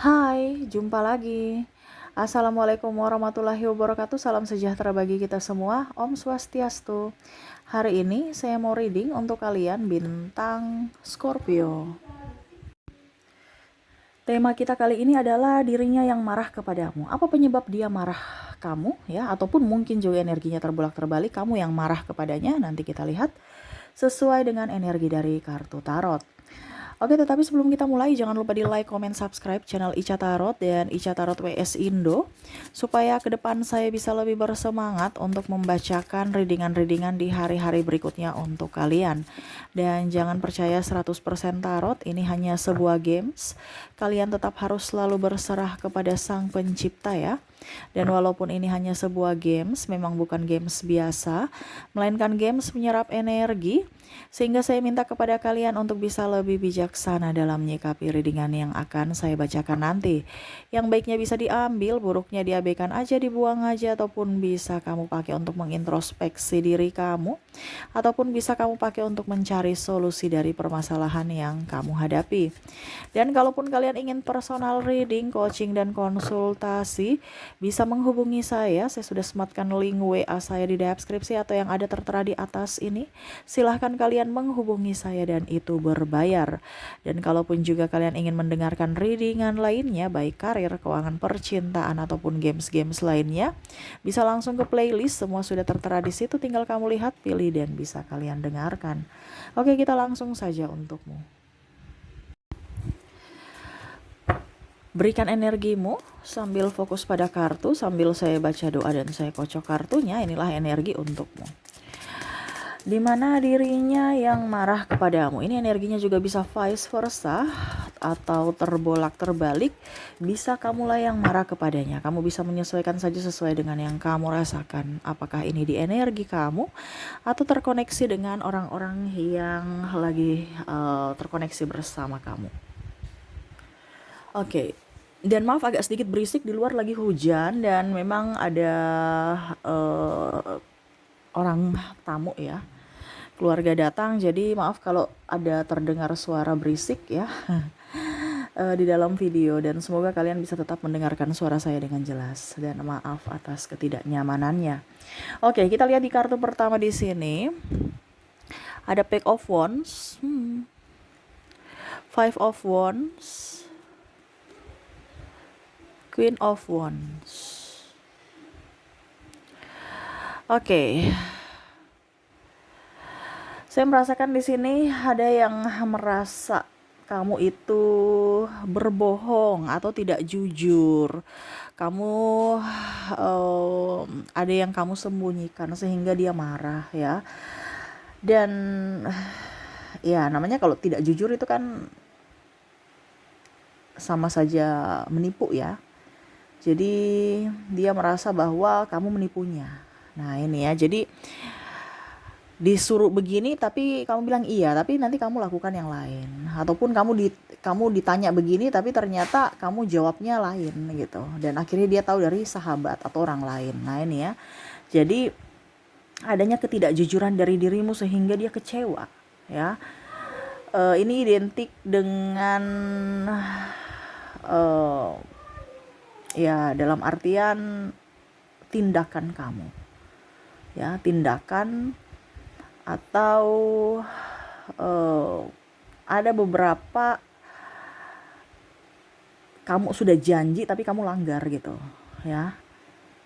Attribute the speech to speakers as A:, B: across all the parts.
A: Hai, jumpa lagi. Assalamualaikum warahmatullahi wabarakatuh. Salam sejahtera bagi kita semua. Om Swastiastu. Hari ini saya mau reading untuk kalian bintang Scorpio. Tema kita kali ini adalah dirinya yang marah kepadamu. Apa penyebab dia marah kamu ya? Ataupun mungkin juga energinya terbolak-terbalik, kamu yang marah kepadanya. Nanti kita lihat sesuai dengan energi dari kartu tarot. Oke, tetapi sebelum kita mulai, jangan lupa di like, comment, subscribe channel Ica Tarot dan Ica Tarot WS Indo, supaya ke depan saya bisa lebih bersemangat untuk membacakan readingan-readingan di hari-hari berikutnya untuk kalian. Dan jangan percaya 100% tarot, ini hanya sebuah games. Kalian tetap harus selalu berserah kepada Sang Pencipta ya. Dan walaupun ini hanya sebuah games, memang bukan games biasa, melainkan games menyerap energi, sehingga saya minta kepada kalian untuk bisa lebih bijaksana dalam menyikapi readingan yang akan saya bacakan nanti. Yang baiknya bisa diambil, buruknya diabaikan aja, dibuang aja, ataupun bisa kamu pakai untuk mengintrospeksi diri kamu, ataupun bisa kamu pakai untuk mencari solusi dari permasalahan yang kamu hadapi. Dan kalaupun kalian ingin personal reading, coaching, dan konsultasi, bisa menghubungi saya sudah sematkan link WA saya di deskripsi atau yang ada tertera di atas ini. Silahkan kalian menghubungi saya dan itu berbayar. Dan kalaupun juga kalian ingin mendengarkan readingan lainnya, baik karir, keuangan, percintaan, ataupun games-games lainnya, bisa langsung ke playlist, semua sudah tertera di situ, tinggal kamu lihat, pilih, dan bisa kalian dengarkan. Oke, kita langsung saja untukmu. Berikan energimu sambil fokus pada kartu, sambil saya baca doa dan saya kocok kartunya. Inilah energi untukmu. Di mana dirinya yang marah kepadamu. Ini energinya juga bisa vice versa atau terbolak terbalik. Bisa kamulah yang marah kepadanya. Kamu bisa menyesuaikan saja sesuai dengan yang kamu rasakan. Apakah ini di energi kamu atau terkoneksi dengan orang-orang yang lagi terkoneksi bersama kamu. Oke. Dan maaf agak sedikit berisik, di luar lagi hujan dan memang ada orang tamu ya, keluarga datang, jadi maaf kalau ada terdengar suara berisik ya di dalam video, dan semoga kalian bisa tetap mendengarkan suara saya dengan jelas, dan maaf atas ketidaknyamanannya. Oke, kita lihat di kartu pertama di sini ada Page of Wands, Five of Wands, Queen of Wands. Oke. Saya merasakan di sini ada yang merasa kamu itu berbohong atau tidak jujur. Kamu ada yang kamu sembunyikan sehingga dia marah ya. Dan ya namanya kalau tidak jujur itu kan sama saja menipu ya. Jadi dia merasa bahwa kamu menipunya. Nah ini ya, jadi disuruh begini tapi kamu bilang iya, tapi nanti kamu lakukan yang lain. Ataupun kamu ditanya begini tapi ternyata kamu jawabnya lain gitu. Dan akhirnya dia tahu dari sahabat atau orang lain. Nah ini ya, jadi adanya ketidakjujuran dari dirimu sehingga dia kecewa ya. Ini identik dengan ya dalam artian tindakan kamu ya, tindakan atau ada beberapa kamu sudah janji tapi kamu langgar gitu ya.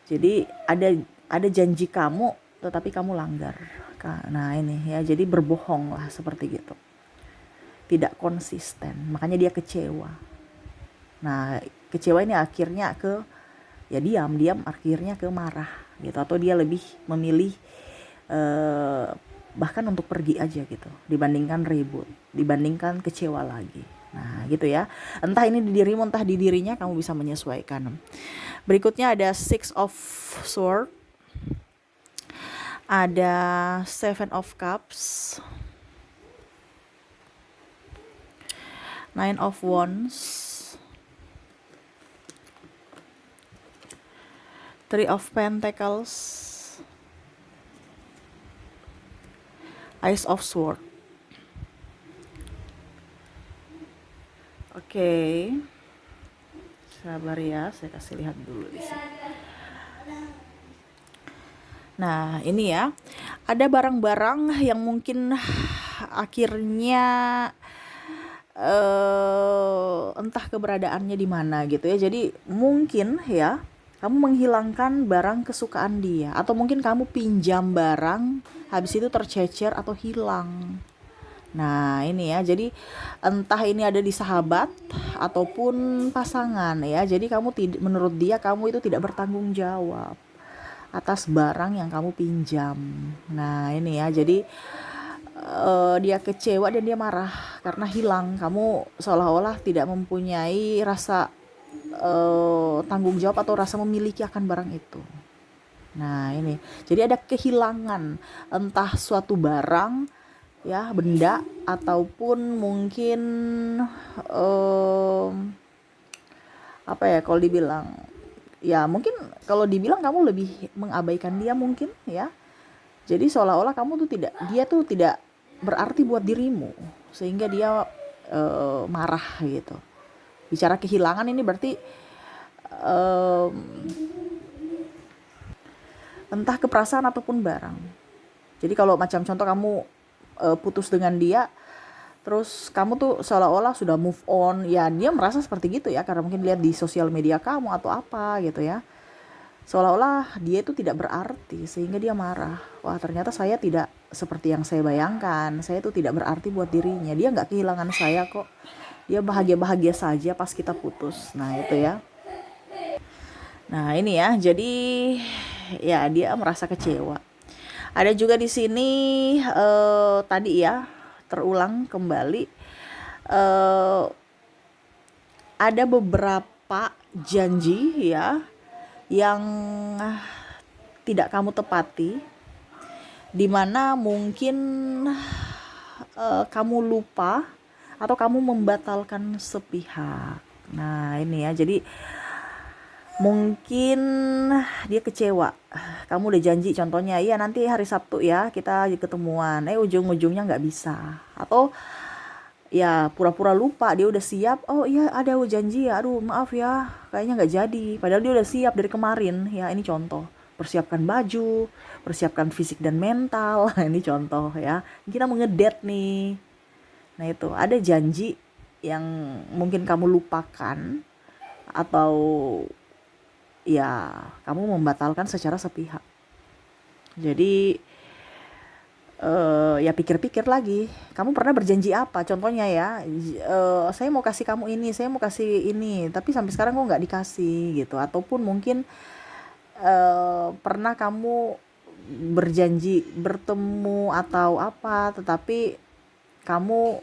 A: Jadi ada janji kamu tetapi kamu langgar. Nah ini ya, jadi berbohong lah seperti gitu, tidak konsisten, makanya dia kecewa. Nah kecewa ini akhirnya ke ya diam akhirnya ke marah gitu, atau dia lebih memilih bahkan untuk pergi aja gitu dibandingkan ribut, dibandingkan kecewa lagi. Nah gitu ya, entah ini di dirimu entah di dirinya, kamu bisa menyesuaikan. Berikutnya ada Six of Swords, ada Seven of Cups, Nine of Wands, Three of Pentacles, Ace of Swords. Oke. Sabar ya, saya kasih lihat dulu di sini. Nah, ini ya. Ada barang-barang yang mungkin akhirnya entah keberadaannya di mana gitu ya. Jadi mungkin ya kamu menghilangkan barang kesukaan dia, atau mungkin kamu pinjam barang habis itu tercecer atau hilang. Nah, ini ya. Jadi entah ini ada di sahabat ataupun pasangan ya. Jadi menurut dia kamu itu tidak bertanggung jawab atas barang yang kamu pinjam. Nah, ini ya. Jadi dia kecewa dan dia marah karena hilang. Kamu seolah-olah tidak mempunyai rasa tanggung jawab atau rasa memiliki akan barang itu. Nah, ini. Jadi ada kehilangan entah suatu barang ya, benda, ataupun mungkin apa ya kalau dibilang, ya mungkin kalau dibilang kamu lebih mengabaikan dia mungkin ya. Jadi seolah-olah dia tuh tidak berarti buat dirimu, sehingga dia marah gitu. Bicara kehilangan ini berarti entah keperasaan ataupun barang. Jadi kalau macam contoh kamu putus dengan dia, terus kamu tuh seolah-olah sudah move on, ya dia merasa seperti gitu ya, karena mungkin lihat di sosial media kamu atau apa gitu ya. Seolah-olah dia itu tidak berarti, sehingga dia marah. Wah, ternyata saya tidak seperti yang saya bayangkan. Saya itu tidak berarti buat dirinya. Dia nggak kehilangan saya kok. Dia bahagia-bahagia saja pas kita putus. Nah, itu ya. Nah, ini ya. Jadi ya dia merasa kecewa. Ada juga di sini tadi ya, terulang kembali. Ada beberapa janji ya yang tidak kamu tepati, dimana mungkin kamu lupa atau kamu membatalkan sepihak. Nah, ini ya. Jadi mungkin dia kecewa. Kamu udah janji contohnya, iya nanti hari Sabtu ya kita ketemuan, ujung-ujungnya nggak bisa. Atau ya pura-pura lupa, dia udah siap, oh iya ada janji ya, aduh maaf ya kayaknya nggak jadi, padahal dia udah siap dari kemarin ya. Ini contoh, persiapkan baju, persiapkan fisik dan mental. Ini contoh ya, kita mau ngedate nih. Nah, itu ada janji yang mungkin kamu lupakan, atau ya kamu membatalkan secara sepihak. Jadi ya pikir-pikir lagi, kamu pernah berjanji apa? Contohnya ya, saya mau kasih kamu ini, saya mau kasih ini, tapi sampai sekarang kok nggak dikasih gitu. Ataupun mungkin pernah kamu berjanji bertemu atau apa, tetapi kamu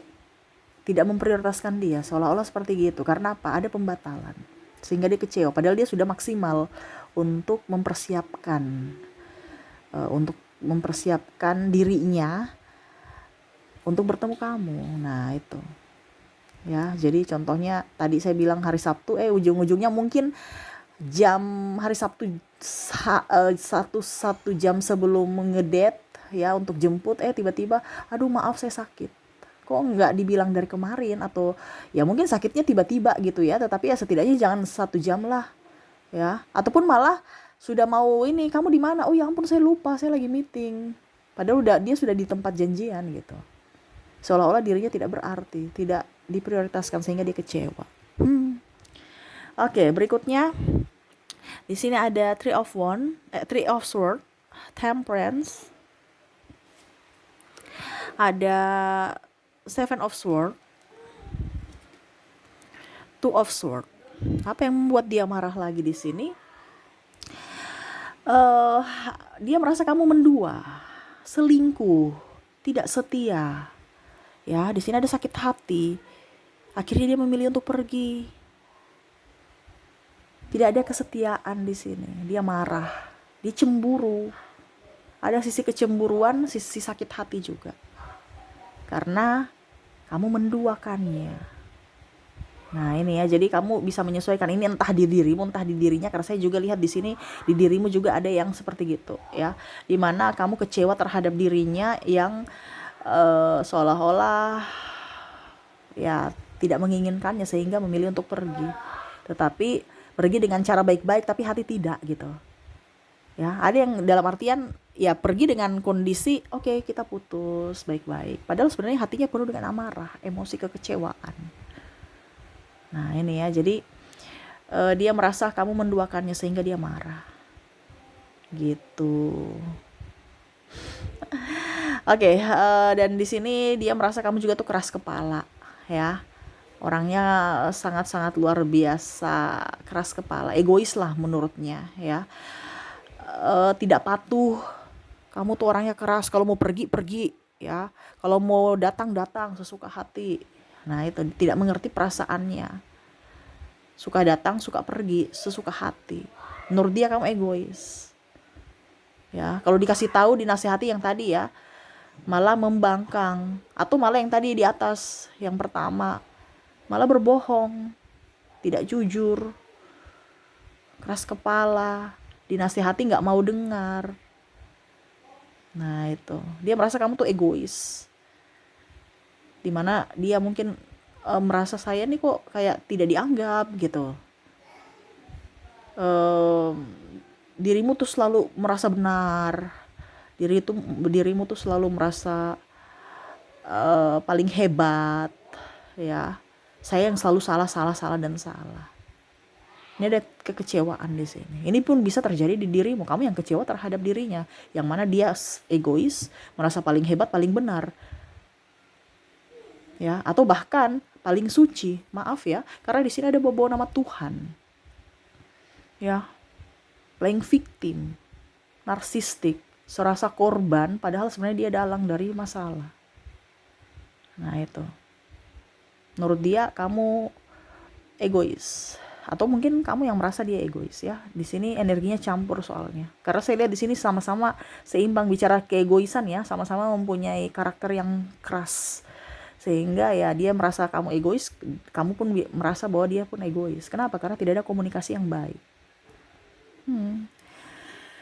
A: tidak memprioritaskan dia, seolah-olah seperti gitu. Karena apa? Ada pembatalan, sehingga dia kecewa. Padahal dia sudah maksimal untuk mempersiapkan dirinya untuk bertemu kamu. Nah, itu ya. Jadi contohnya tadi saya bilang hari Sabtu, ujung-ujungnya mungkin hari Sabtu satu jam sebelum ngedate ya untuk jemput, tiba-tiba aduh maaf saya sakit, kok nggak dibilang dari kemarin. Atau ya mungkin sakitnya tiba-tiba gitu ya, tetapi ya setidaknya jangan 1 jam lah ya. Ataupun malah sudah mau ini, kamu di mana? Oh ya ampun saya lupa, saya lagi meeting. Padahal dia sudah di tempat janjian gitu. Seolah-olah dirinya tidak berarti, tidak diprioritaskan, sehingga dia kecewa. Oke, berikutnya di sini ada Three of Swords, Temperance, ada Seven of Swords, Two of Swords. Apa yang membuat dia marah lagi di sini? Dia merasa kamu mendua, selingkuh, tidak setia. Ya, di sini ada sakit hati. Akhirnya dia memilih untuk pergi. Tidak ada kesetiaan di sini. Dia marah, dia cemburu. Ada sisi kecemburuan, sisi sakit hati juga. Karena kamu menduakannya. Nah, ini ya, jadi kamu bisa menyesuaikan ini entah di dirimu, entah di dirinya. Karena saya juga lihat di sini di dirimu juga ada yang seperti gitu, ya. Dimana kamu kecewa terhadap dirinya yang seolah-olah ya tidak menginginkannya, sehingga memilih untuk pergi. tetapi pergi dengan cara baik-baik tapi hati tidak gitu. Ya, ada yang dalam artian ya pergi dengan kondisi oke, kita putus baik-baik. Padahal sebenarnya hatinya penuh dengan amarah, emosi kekecewaan. Nah, ini ya. Jadi dia merasa kamu menduakannya sehingga dia marah. Gitu. Oke, dan di sini dia merasa kamu juga tuh keras kepala, ya. Orangnya sangat-sangat luar biasa keras kepala, egois lah menurutnya, ya. Tidak patuh. Kamu tuh orangnya keras, kalau mau pergi pergi, ya. Kalau mau datang datang sesuka hati. Nah, itu tidak mengerti perasaannya. Suka datang, suka pergi, sesuka hati. Menurut dia kamu egois. Ya, kalau dikasih tahu, dinasihati yang tadi ya, malah membangkang, atau malah yang tadi di atas yang pertama, malah berbohong, tidak jujur, keras kepala, dinasihati nggak mau dengar. Nah itu, dia merasa kamu tuh egois, dimana dia mungkin merasa saya nih kok kayak tidak dianggap gitu. Dirimu tuh selalu merasa benar, dirimu tuh selalu merasa paling hebat, ya. Saya yang selalu salah dan salah. Ini ada kekecewaan di sini. Ini pun bisa terjadi di dirimu. Kamu yang kecewa terhadap dirinya, yang mana dia egois, merasa paling hebat, paling benar, ya. Atau bahkan paling suci. Maaf ya, karena di sini ada bawa nama Tuhan, ya. Playing victim, narsistik, serasa korban, padahal sebenarnya dia dalang dari masalah. Nah itu, menurut dia kamu egois, atau mungkin kamu yang merasa dia egois, ya. Di sini energinya campur soalnya, karena saya lihat di sini sama-sama seimbang bicara keegoisan, ya. Sama-sama mempunyai karakter yang keras, sehingga ya dia merasa kamu egois, kamu pun merasa bahwa dia pun egois. Kenapa? Karena tidak ada komunikasi yang baik.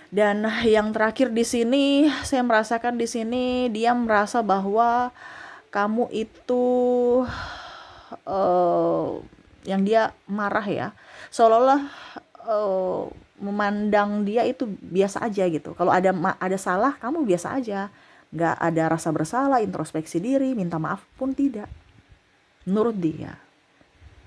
A: Dan yang terakhir di sini, saya merasakan di sini dia merasa bahwa kamu itu yang dia marah, ya, seolah-olah memandang dia itu biasa aja gitu. Kalau ada salah, kamu biasa aja, nggak ada rasa bersalah, introspeksi diri, minta maaf pun tidak, menurut dia,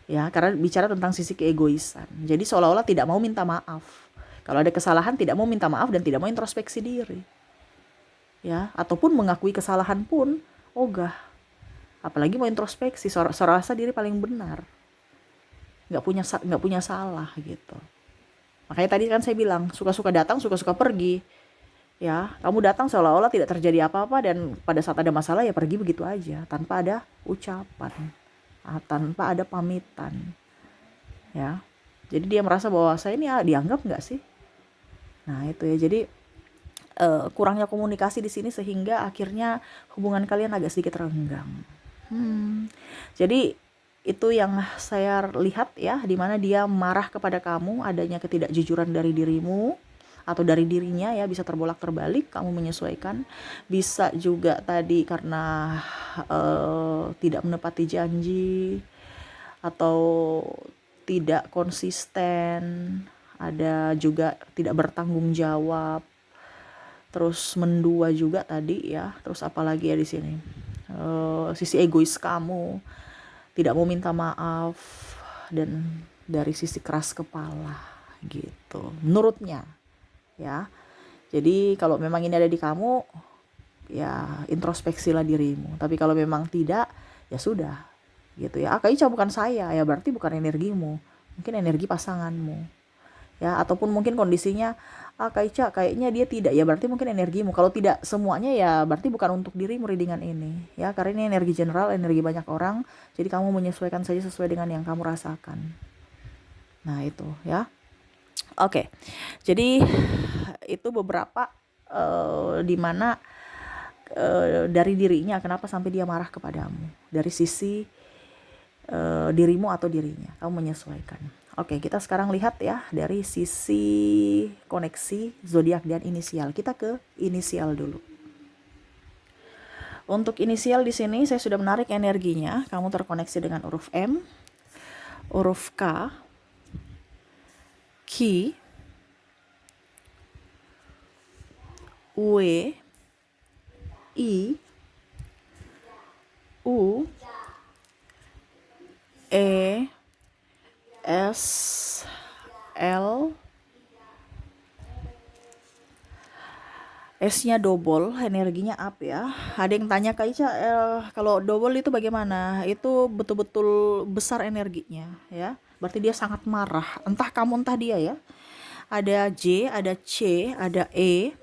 A: ya. Karena bicara tentang sisi keegoisan, jadi seolah-olah tidak mau minta maaf. Kalau ada kesalahan tidak mau minta maaf dan tidak mau introspeksi diri, ya. Ataupun mengakui kesalahan pun ogah, apalagi mau introspeksi, serasa diri paling benar, nggak punya salah gitu. Makanya tadi kan saya bilang suka-suka datang, suka-suka pergi, ya. Kamu datang seolah-olah tidak terjadi apa-apa, dan pada saat ada masalah ya pergi begitu aja, tanpa ada ucapan, tanpa ada pamitan, ya. Jadi dia merasa bahwa saya ini dianggap nggak sih. Nah itu ya, jadi kurangnya komunikasi di sini sehingga akhirnya hubungan kalian agak sedikit renggang. Jadi itu yang saya lihat, ya, dimana dia marah kepada kamu, adanya ketidakjujuran dari dirimu atau dari dirinya, ya. Bisa terbolak-terbalik, kamu menyesuaikan. Bisa juga tadi karena tidak menepati janji atau tidak konsisten, ada juga tidak bertanggung jawab, terus mendua juga tadi, ya. Terus apalagi ya di sini, sisi egois kamu, tidak mau minta maaf, dan dari sisi keras kepala gitu menurutnya, ya. Jadi kalau memang ini ada di kamu, ya introspeksilah dirimu. Tapi kalau memang tidak, ya sudah gitu, ya. Kayaknya bukan saya, ya berarti bukan energimu, mungkin energi pasanganmu, ya. Ataupun mungkin kondisinya Kaica kayaknya dia tidak, ya berarti mungkin energimu. Kalau tidak semuanya, ya berarti bukan untuk dirimu readingan ini, ya. Karena ini energi general, energi banyak orang, jadi kamu menyesuaikan saja sesuai dengan yang kamu rasakan. Nah itu, ya. Oke, jadi itu beberapa dimana dari dirinya kenapa sampai dia marah kepadamu, dari sisi dirimu atau dirinya, kamu menyesuaikan. Oke, kita sekarang lihat, ya, dari sisi koneksi zodiak dan inisial. Kita ke inisial dulu. Untuk inisial di sini saya sudah menarik energinya. Kamu terkoneksi dengan huruf M, huruf K, Ki, W, I, U, E, S, L, S-nya double, energinya up ya. Ada yang tanya Kak Ica, kalau double itu bagaimana? Itu betul-betul besar energinya ya. Berarti dia sangat marah. Entah kamu entah dia ya. Ada J, ada C, ada E.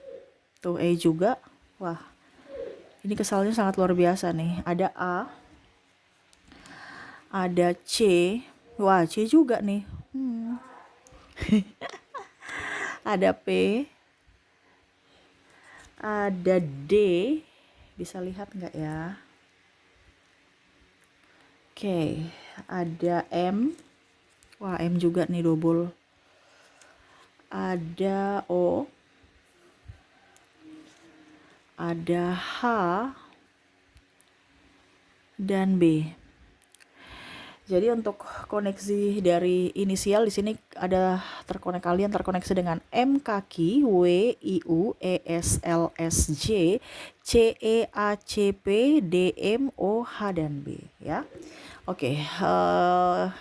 A: Tuh E juga. Wah, ini kesalnya sangat luar biasa nih. Ada A, ada C. Wah, C juga nih. Ada P, ada D. Bisa lihat nggak ya? Oke, ada M. Wah, M juga nih double. Ada O. Ada H dan B. Jadi untuk koneksi dari inisial di sini ada kalian terkoneksi dengan M kaki, W I U E S L S J, C E A C P, D M O H dan B ya. Oke,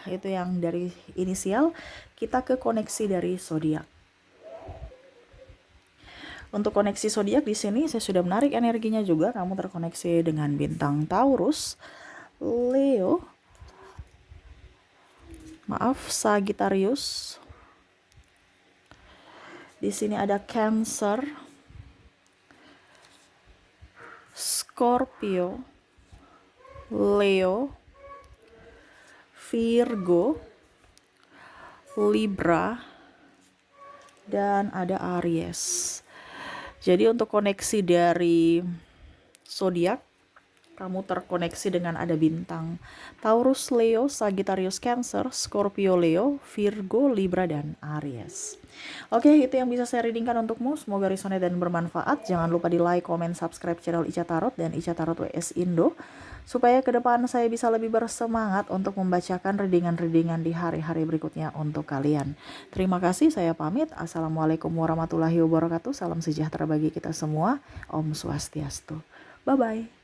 A: itu yang dari inisial. Kita ke koneksi dari zodiak. Untuk koneksi zodiak di sini saya sudah menarik energinya juga. Kamu terkoneksi dengan bintang Taurus, Leo, Sagittarius. Di sini ada Cancer, Scorpio, Leo, Virgo, Libra, dan ada Aries. Jadi untuk koneksi dari zodiak, kamu terkoneksi dengan ada bintang Taurus, Leo, Sagittarius, Cancer, Scorpio, Leo, Virgo, Libra, dan Aries. Oke, itu yang bisa saya readingkan untukmu. Semoga resonate dan bermanfaat. Jangan lupa di like, comment, subscribe channel Ica Tarot dan Ica Tarot WS Indo, supaya ke depan saya bisa lebih bersemangat untuk membacakan readingan-readingan di hari-hari berikutnya untuk kalian. Terima kasih, saya pamit. Assalamualaikum warahmatullahi wabarakatuh. Salam sejahtera bagi kita semua. Om Swastiastu. Bye-bye.